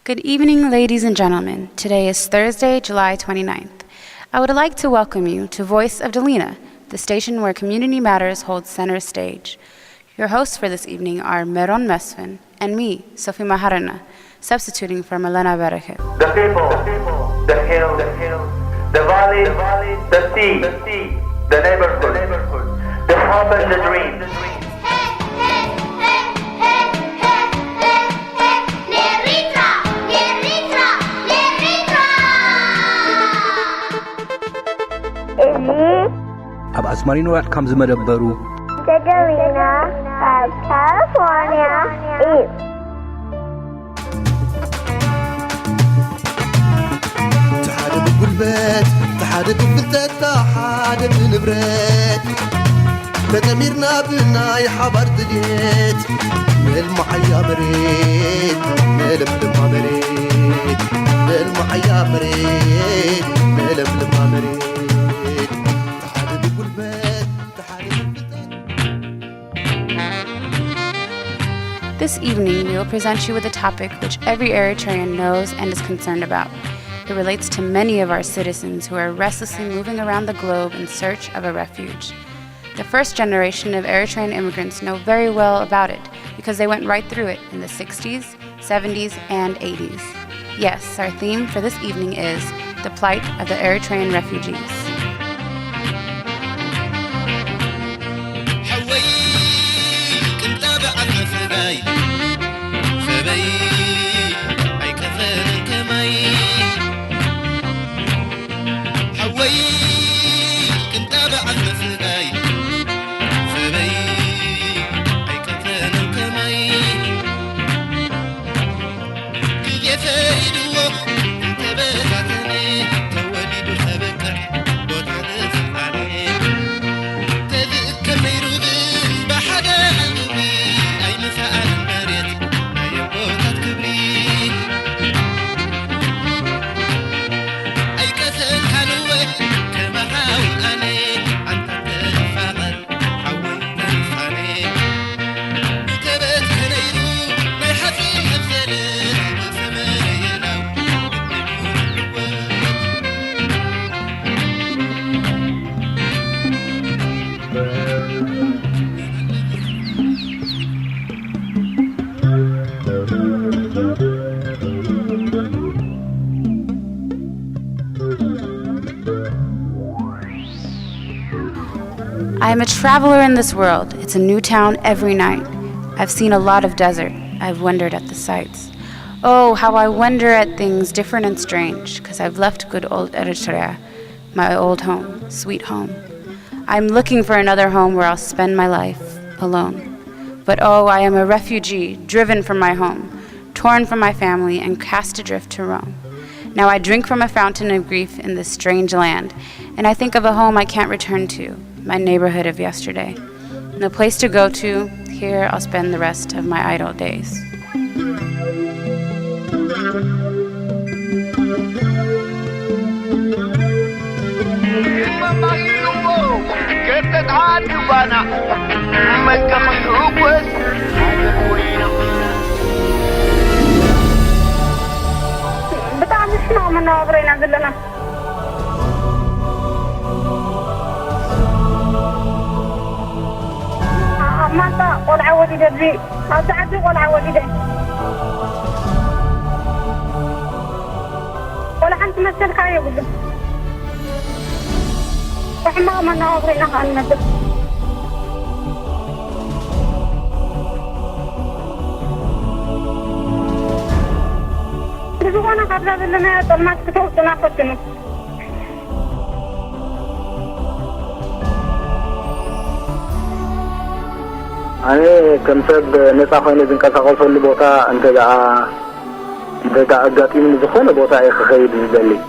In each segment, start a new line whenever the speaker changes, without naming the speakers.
Good evening, ladies and gentlemen. Today is Thursday, July 29th. I would like to welcome you to Voice of Delina, the station where community matters holds center stage. Your hosts for this evening are Meron Mesfin and me, Sophie Maharana, substituting for Melena Bereket.
The people, the hill, the valley, the sea, the neighborhood, the hope and the dream.
ኣብ ኣስማሪኖ ከም ዝመደበሩ
Delina of California is
تحارب بالبيت تحارب بالبيت تحارب بالبريت تدميرنا بنا يا حبر دليت المحيا مريت نلم مريت المحيا مريت نلم مريت
This evening, we will present you with a topic which every Eritrean knows and is concerned about. It relates to many of our citizens who are restlessly moving around the globe in search of a refuge. The first generation of Eritrean immigrants know very well about it because they went right through it in the 60s, 70s, and 80s. Yes, our theme for this evening is the plight of the Eritrean refugees. I am a traveler in this world. It's a new town every night. I've seen a lot of desert. I've wondered at the sights. Oh, how I wonder at things different and strange, because I've left good old Eritrea, my old home, sweet home. I'm looking for another home where I'll spend my life alone. But oh, I am a refugee, driven from my home, torn from my family, and cast adrift to roam. Now I drink from a fountain of grief in this strange land, and I think of a home I can't return to, my neighborhood of yesterday. No place to go to, here I'll spend the rest of my idle days.
بتاع مش نوم ناظرين Delina. ما قول عودي دبي ما تعدي قول عودي ده ولا أنت مثل كاي يقول وحما ما ناظرين عن مثل بس وانا قبل Delina طول ما تكتب تناقضني
أنا كنسب نتاخذ زنقاقص اللي بوتا أنت دا أقاتي من زخون بوتا يخيد زبالي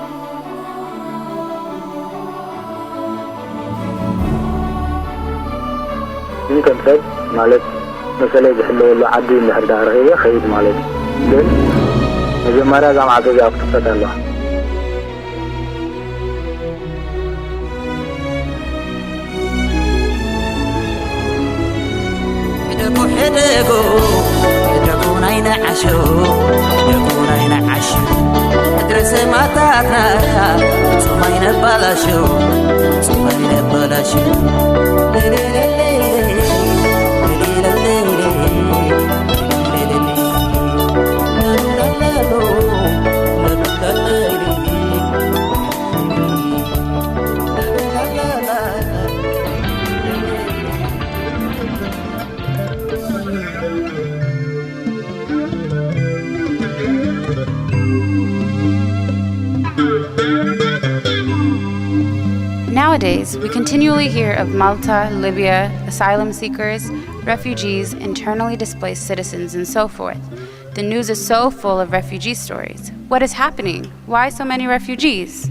إن كنسب مالك مثلا يحلو له عدي من هردا رغية خيد مالك لين مجمرة زام عدو أكتبت الله
دكو ناينا عشو
Nowadays, we continually hear of Malta, Libya, asylum seekers, refugees, internally displaced citizens, and so forth. The news is so full of refugee stories. What is happening? Why so many refugees?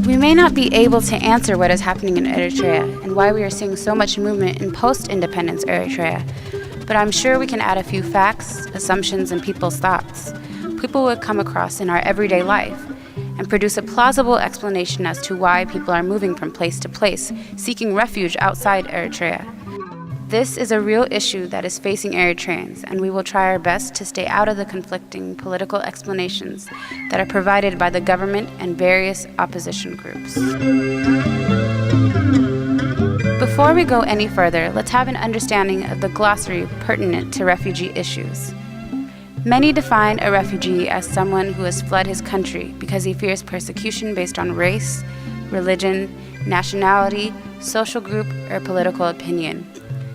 We may not be able to answer what is happening in Eritrea and why we are seeing so much movement in post-independence Eritrea, but I'm sure we can add a few facts, assumptions, and people's thoughts. People would come across in our everyday life and produce a plausible explanation as to why people are moving from place to place, seeking refuge outside Eritrea. This is a real issue that is facing Eritreans, and we will try our best to stay out of the conflicting political explanations that are provided by the government and various opposition groups. Before we go any further, let's have an understanding of the glossary pertinent to refugee issues. Many define a refugee as someone who has fled his country because he fears persecution based on race, religion, nationality, social group, or political opinion.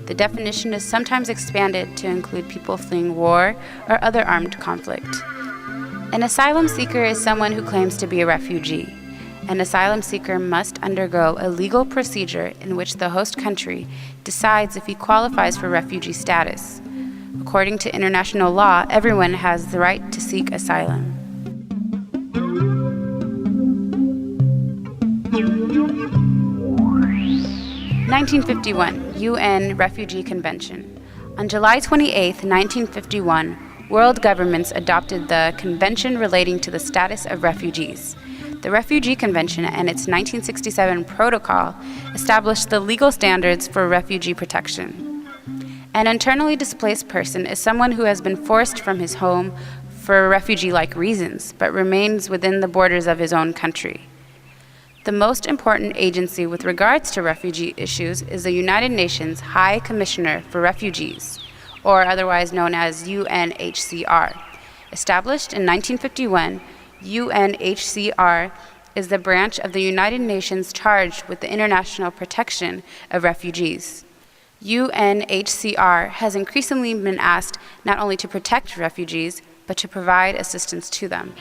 The definition is sometimes expanded to include people fleeing war or other armed conflict. An asylum seeker is someone who claims to be a refugee. An asylum seeker must undergo a legal procedure in which the host country decides if he qualifies for refugee status. According to international law, everyone has the right to seek asylum. (1951) UN Refugee Convention. On July 28, 1951, world governments adopted the Convention relating to the status of refugees. The Refugee Convention and its 1967 protocol established the legal standards for refugee protection. An internally displaced person is someone who has been forced from his home for refugee-like reasons, but remains within the borders of his own country. The most important agency with regards to refugee issues is the United Nations High Commissioner for Refugees, or otherwise known as UNHCR. Established in 1951, UNHCR is the branch of the United Nations charged with the international protection of refugees. UNHCR has increasingly been asked not only to protect refugees, but to provide assistance to them.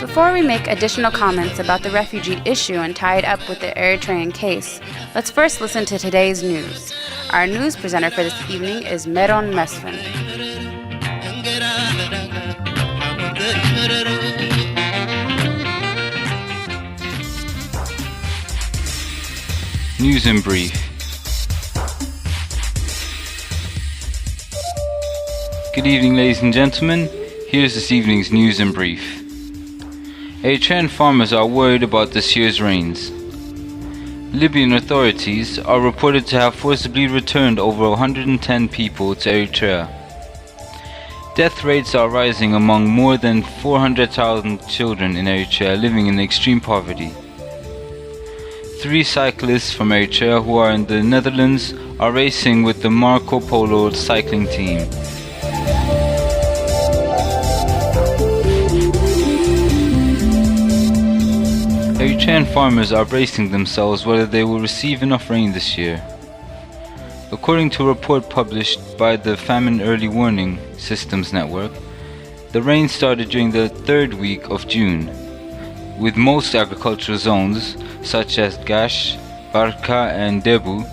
Before we make additional comments about the refugee issue and tie it up with the Eritrean case, let's first listen to today's news. Our news presenter for this evening is Meron Mesfin.
News in brief. Good evening, ladies and gentlemen. Here's this evening's news in brief. Eritrean farmers are worried about this year's rains. Libyan authorities are reported to have forcibly returned over 110 people to Eritrea. Death rates are rising among more than 400,000 children in Eritrea living in extreme poverty. 3 cyclists from Eritrea who are in the Netherlands are racing with the Marco Polo cycling team. Eritrean farmers are bracing themselves whether they will receive enough rain this year. According to a report published by the Famine Early Warning Systems Network, the rain started during the 3rd week of June, with most agricultural zones, such as Gash, Barka and Debu,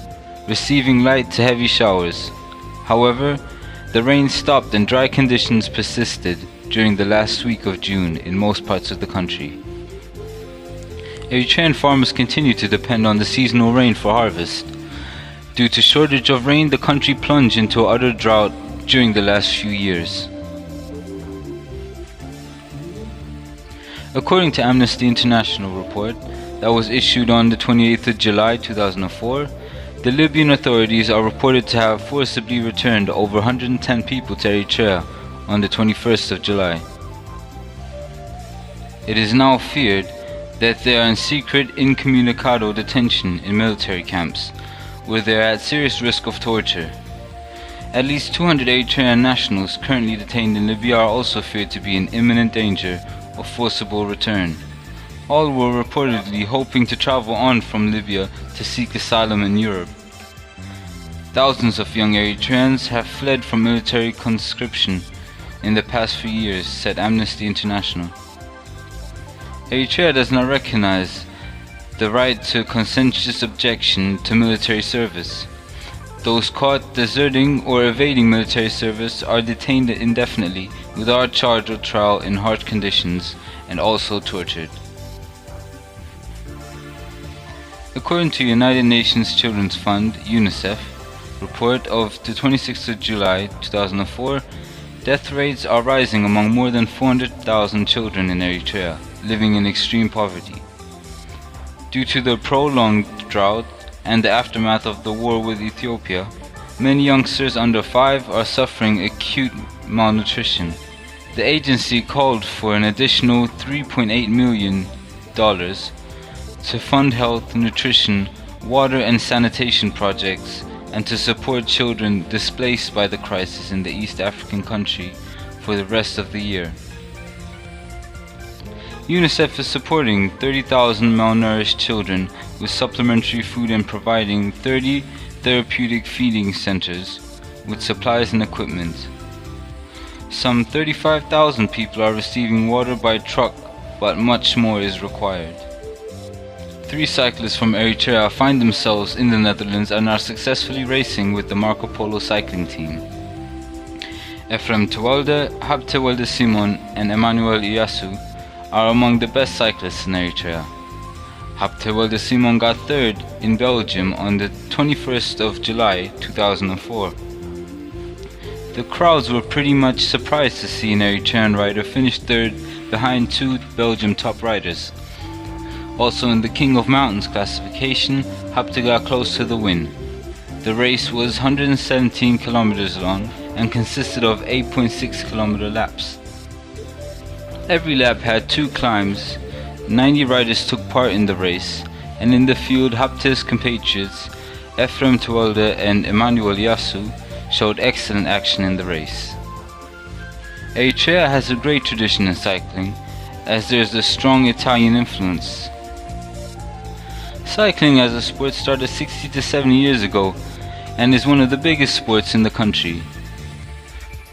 receiving light to heavy showers. However, the rain stopped and dry conditions persisted during the last week of June in most parts of the country. Eritrean farmers continue to depend on the seasonal rain for harvest. Due to shortage of rain, the country plunged into utter drought during the last few years. According to Amnesty International report that was issued on the 28th of July 2004, the Libyan authorities are reported to have forcibly returned over 110 people to Eritrea on the 21st of July. It is now feared that they are in secret incommunicado detention in military camps, where they are at serious risk of torture. At least 200 Eritrean nationals currently detained in Libya are also feared to be in imminent danger of forcible return. All were reportedly hoping to travel on from Libya to seek asylum in Europe. Thousands of young Eritreans have fled from military conscription in the past few years, said Amnesty International. Eritrea does not recognize the right to conscientious objection to military service. Those caught deserting or evading military service are detained indefinitely without charge or trial in harsh conditions and also tortured. According to United Nations Children's Fund, UNICEF, report of the 26th of July 2004, death rates are rising among more than 400,000 children in Eritrea living in extreme poverty. Due to the prolonged drought and the aftermath of the war with Ethiopia, many youngsters under 5 are suffering acute malnutrition. The agency called for an additional $3.8 million to fund health, nutrition, water and sanitation projects and to support children displaced by the crisis in the East African country for the rest of the year. UNICEF is supporting 30,000 malnourished children with supplementary food and providing 30 therapeutic feeding centers with supplies and equipment. Some 35,000 people are receiving water by truck, but much more is required. 3 cyclists from Eritrea find themselves in the Netherlands and are successfully racing with the Marco Polo cycling team. Efrem Tewelde, Habtewelde Simon and Emmanuel Iyasu are among the best cyclists in Eritrea. Habtewelde Simon got 3rd in Belgium on the 21st of July 2004. The crowds were pretty much surprised to see an Eritrean rider finish 3rd behind 2 Belgium top riders. Also in the King of Mountains classification, Habte got close to the win. The race was 117 kilometers long and consisted of 8.6 kilometer laps. Every lap had 2 climbs. 90 riders took part in the race, and in the field Habte's compatriots Efrem Tewelde and Emmanuel Iyasu showed excellent action in the race. Eritrea has a great tradition in cycling, as there is a strong Italian influence. Cycling as a sport started 60 to 70 years ago and is one of the biggest sports in the country.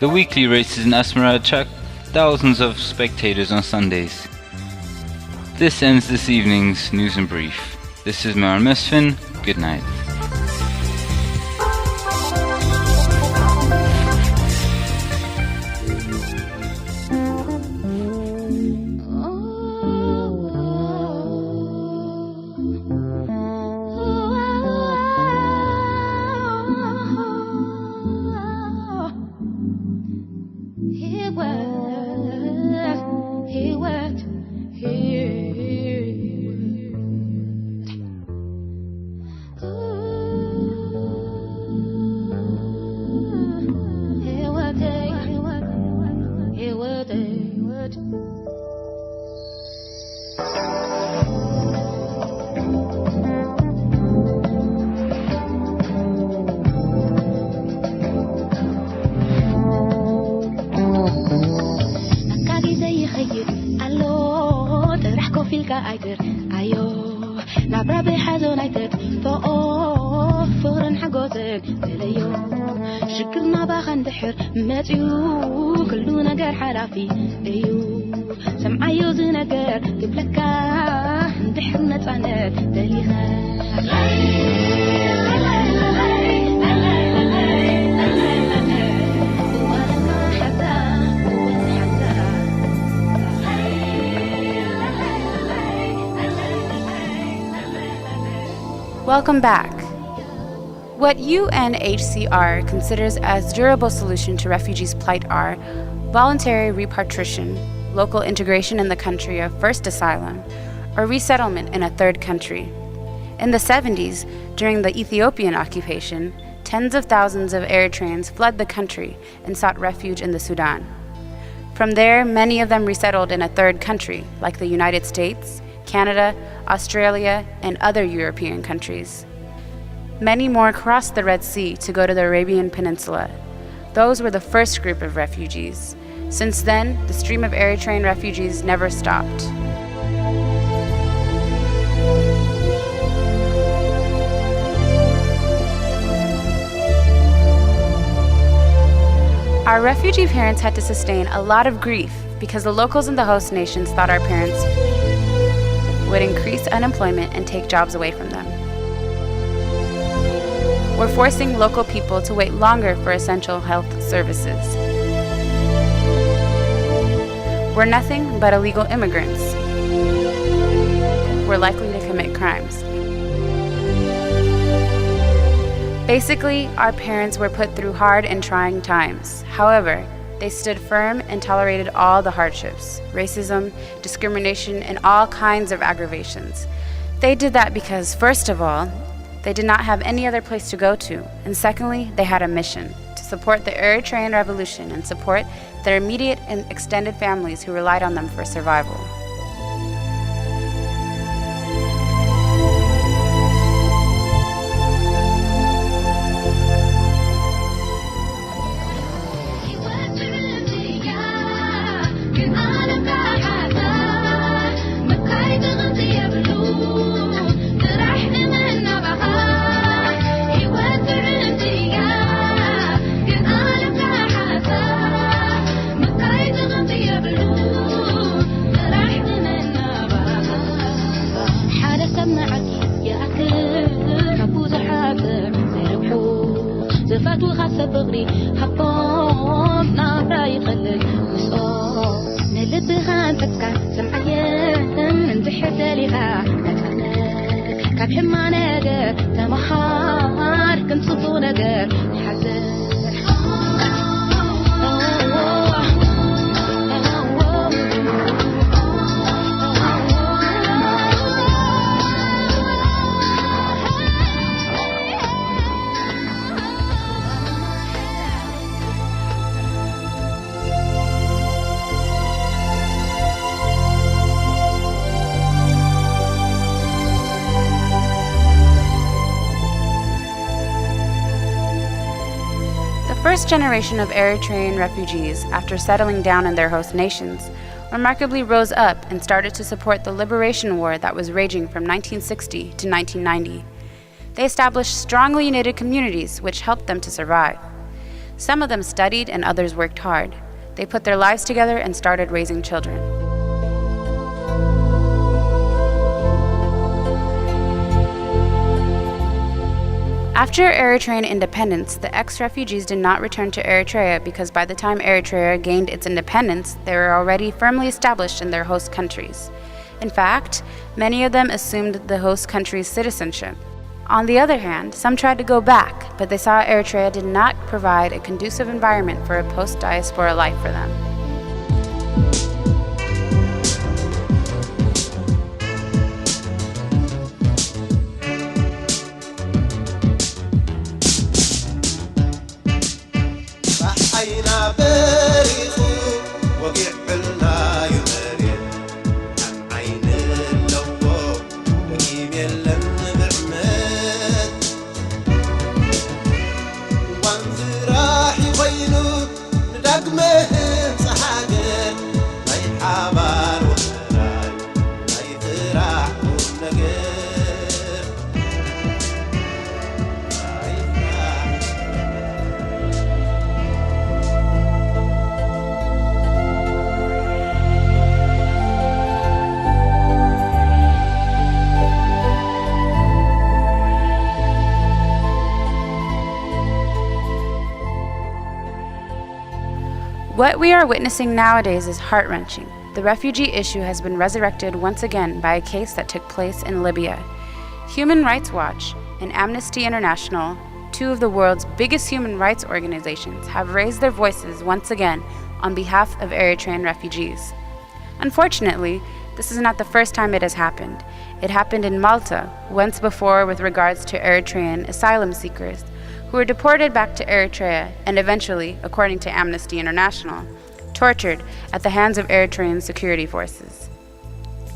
The weekly races in Asmarino attract thousands of spectators on Sundays. This ends this evening's News in Brief. This is Mara Mesfin. Good night.
Oh, نقر أيو نعبر بحزون عيتك فوق فورن حقوتك تليو شكرنا باخن دحر ماتيو كلو نقر حرافي أيو سمعيو زي نقر قبلكا دحر نتعنك دلينا
Welcome back. What UNHCR considers as durable solution to refugees' plight are voluntary repatriation, local integration in the country of first asylum, or resettlement in a third country. In the 70s, during the Ethiopian occupation, tens of thousands of Eritreans fled the country and sought refuge in the Sudan. From there, many of them resettled in a third country, like the United States, Canada, Australia, and other European countries. Many more crossed the Red Sea to go to the Arabian Peninsula. Those were the first group of refugees. Since then, the stream of Eritrean refugees never stopped. Our refugee parents had to sustain a lot of grief because the locals in the host nations thought our parents would increase unemployment and take jobs away from them. We're forcing local people to wait longer for essential health services. We're nothing but illegal immigrants. We're likely to commit crimes. Basically, our parents were put through hard and trying times. However, they stood firm and tolerated all the hardships, racism, discrimination, and all kinds of aggravations. They did that because, first of all, they did not have any other place to go to, and secondly, they had a mission to support the Eritrean Revolution and support their immediate and extended families who relied on them for survival. The first generation of Eritrean refugees, after settling down in their host nations, remarkably rose up and started to support the liberation war that was raging from 1960 to 1990. They established strongly knitted communities which helped them to survive. Some of them studied and others worked hard. They put their lives together and started raising children. After Eritrean independence, the ex-refugees did not return to Eritrea because by the time Eritrea gained its independence, they were already firmly established in their host countries. In fact, many of them assumed the host country's citizenship. On the other hand, some tried to go back, but they saw Eritrea did not provide a conducive environment for a post-diaspora life for them.
وانزراحي وينو نداق مهن
What we are witnessing nowadays is heart-wrenching. The refugee issue has been resurrected once again by a case that took place in Libya. Human Rights Watch and Amnesty International, two of the world's biggest human rights organizations, have raised their voices once again on behalf of Eritrean refugees. Unfortunately, this is not the first time it has happened. It happened in Malta once before with regards to Eritrean asylum seekers who were deported back to Eritrea and eventually, according to Amnesty International, tortured at the hands of Eritrean security forces.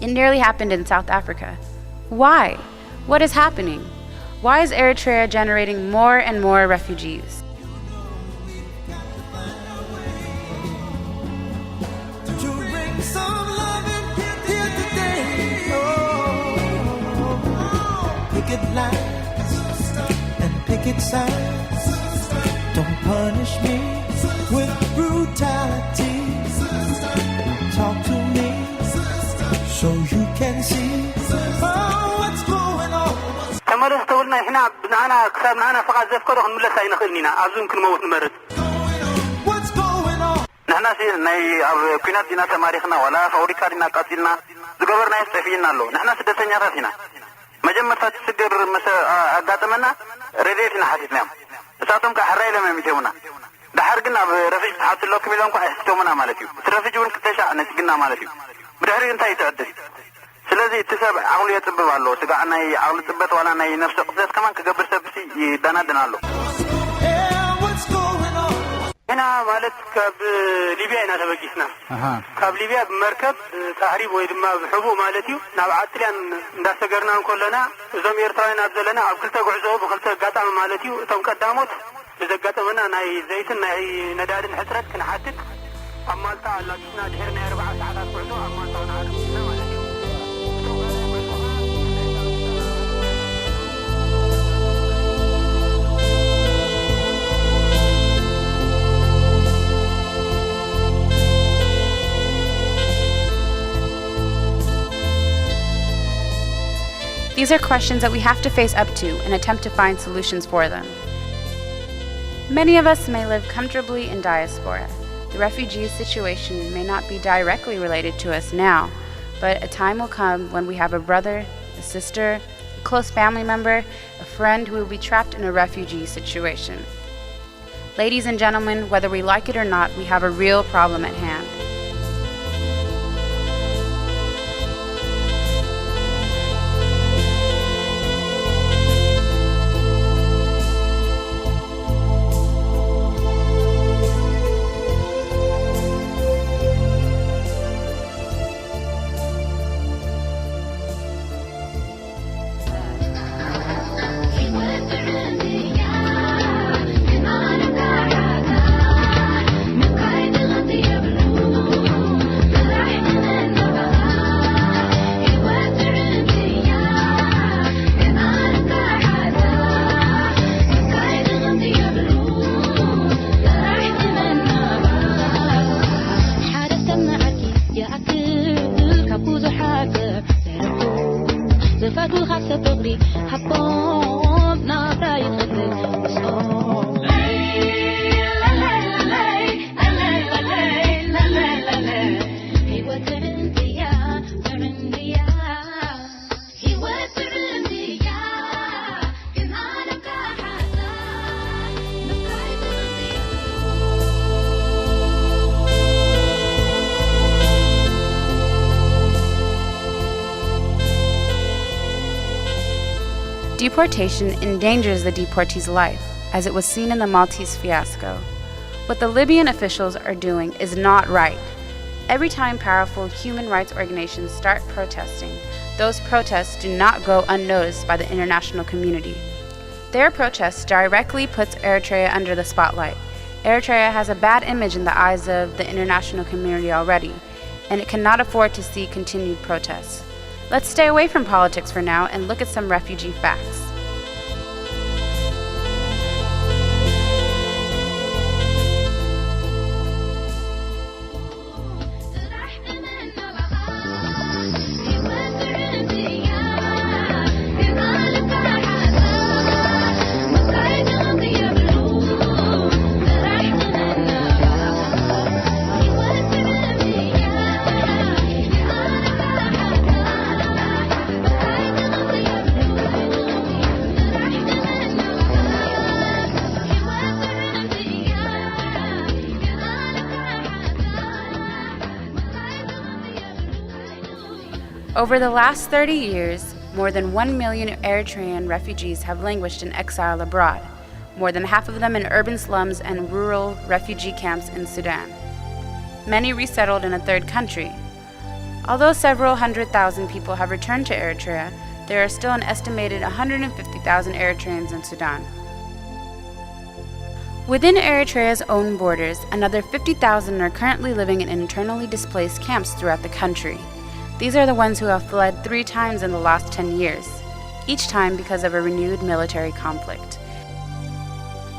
It nearly happened in South Africa. Why? What is happening? Why is Eritrea generating more and more refugees?
Picket lines and picket signs. Don't punish me with brutality. Talk to me so you can see what's going on.
ተመለስ ተውልና إحنا ብናና ክሳብናና فقط ዘፍከሩ ክንምለስ ኣይንኽእልኒና ኣብዙም ክንመውት ንመርጽ
What's going on?
ንሕና ሲ ናይ ኣብ ኩናት ዲና ተማሪኽና ወላ ፋብሪካ ዲና ቃጺልና ዝገበርናዮ ፀፊይና ኣሎ ንሕና ስደተኛታት ኢና መጀመርታ ትስገር መሰ ኣጋጠመና ረድኤት ኢና ሓቲትና እሳቶም ከዓ ሕራይ ለመም ይተውና ድሓር ግን ኣብ ረፊጅ ተሓትሎ ክሚሎ እንኳ ኣይሕቶሙና ማለት እዩ እቲ ረፊጅ እውን ክተሻ ነስግና ማለት እዩ ብድሕሪ እንታይ ይትዕድል ስለዚ እቲ ሰብ ዓቕሉ የፅብብ ኣሎ ስጋዕ ናይ ዓቕሊ ፅበት ዋላ ናይ ነፍሲ ቅፅበት ከማን ክገብር ሰብ ሲ ይዳናድን ኣሎ هنا مالت كاب ليبيا هنا تبقيتنا كاب ليبيا بمركب تهريب ويدما بحبو مالتيو نابعتليان እንዳሰገርና እንኮለና እዞም ኤርትራውያን ኣብዘለና ኣብ ክልተ ጉዕዞ ብክልተ ጋጣም ማለትዩ እቶም ቀዳሞት ለዘጋጠመና ናይ ዘይትን ናይ ነዳድን ሕፅረት ክንሓትት ኣብ ማልታ ኣላችና ድሕሪ ናይ 4 ሰዓታት ጉዕዞ ኣብ ማልታ ናሓድና ማለትዩ
These are questions that we have to face up to and attempt to find solutions for them. Many of us may live comfortably in diaspora. The refugee situation may not be directly related to us now, but a time will come when we have a brother, a sister, a close family member, a friend who will be trapped in a refugee situation. Ladies and gentlemen, whether we like it or not, we have a real problem at hand. Deportation endangers the deportee's life, as it was seen in the Maltese fiasco. What the Libyan officials are doing is not right. Every time powerful human rights organizations start protesting, those protests do not go unnoticed by the international community. Their protest directly puts Eritrea under the spotlight. Eritrea has a bad image in the eyes of the international community already, and it cannot afford to see continued protests. Let's stay away from politics for now and look at some refugee facts. Over the last 30 years, more than 1 million Eritrean refugees have languished in exile abroad, more than half of them in urban slums and rural refugee camps in Sudan. Many resettled in a third country. Although several 100,000 people have returned to Eritrea, there are still an estimated 150,000 Eritreans in Sudan. Within Eritrea's own borders, another 50,000 are currently living in internally displaced camps throughout the country. These are the ones who have fled 3 times in the last 10 years, each time because of a renewed military conflict.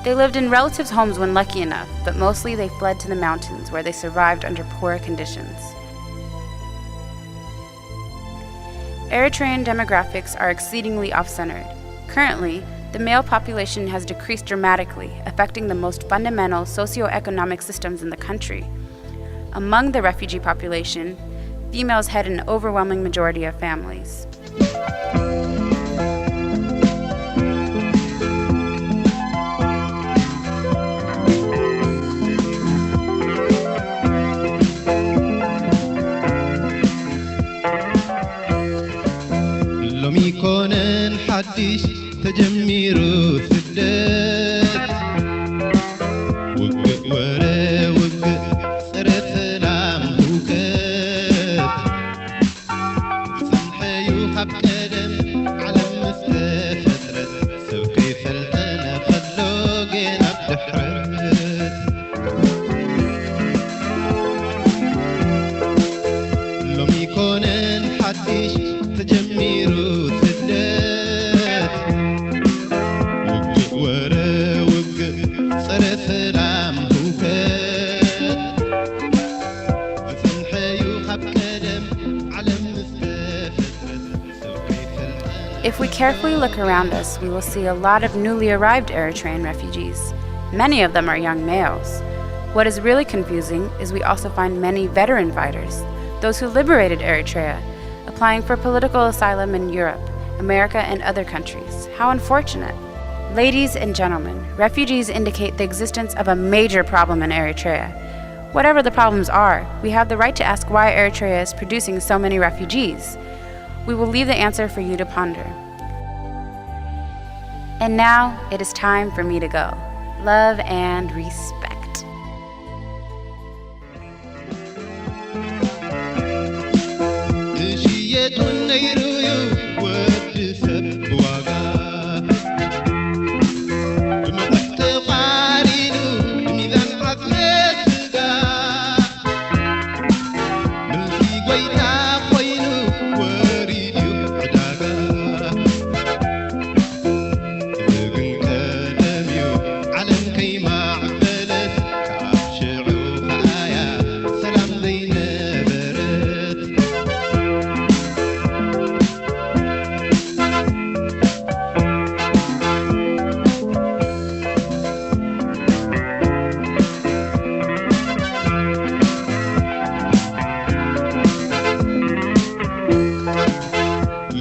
They lived in relatives' homes when lucky enough, but mostly they fled to the mountains where they survived under poor conditions. Eritrean demographics are exceedingly off-centered. Currently, the male population has decreased dramatically, affecting the most fundamental socio-economic systems in the country. Among the refugee population, females head an overwhelming majority of families.
لومي كونن حديش تجميرو سدت وقت ورا وقت صرت لام وكت سنحيو حب قدم على مستفترت سوقي فلتنا خلوقين بتحرت لومي كونن حديش تجميرو سدت وقت ورا وقت صرت لام وكت سنحيو حب قدم على مستفترت سوقي فلتنا.
If we carefully look around us, we will see a lot of newly arrived Eritrean refugees. Many of them are young males. What is really confusing is we also find many veteran fighters, those who liberated Eritrea, applying for political asylum in Europe, America, and other countries. How unfortunate. Ladies and gentlemen, refugees indicate the existence of a major problem in Eritrea. Whatever the problems are, we have the right to ask why Eritrea is producing so many refugees. We will leave the answer for you to ponder. And now, it is time for me to go. Love and respect.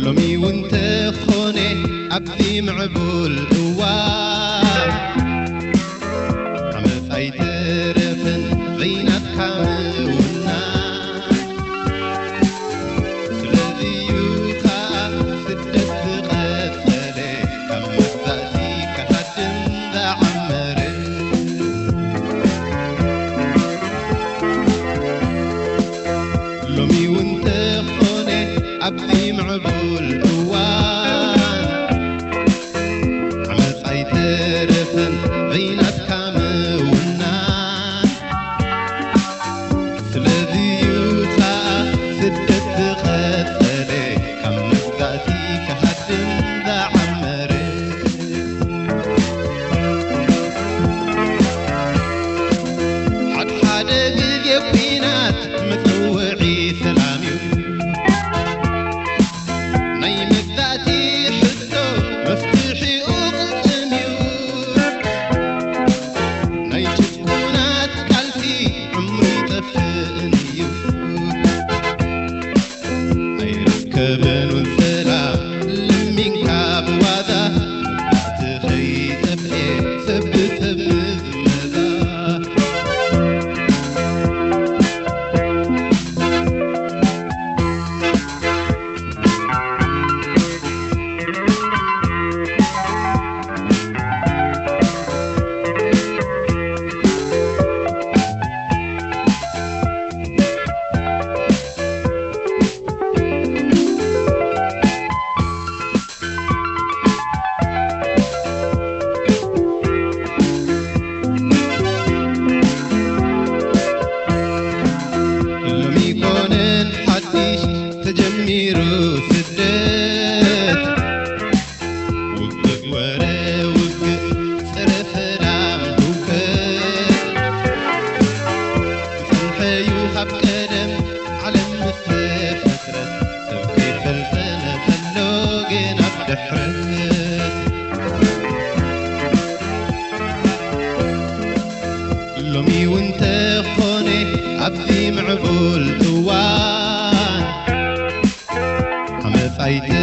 لومي وانت خوني عبدي معبول قوام عمف اي ترفن غينات حاولنا سلذي يوكا سدت قتلي عمف ذاتي كهدن ذا عمرن لومي وانت خوني عبدي معبول قوام عمل قيد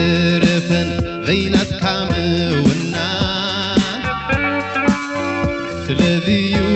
يترفن غينات كامونا سلذيو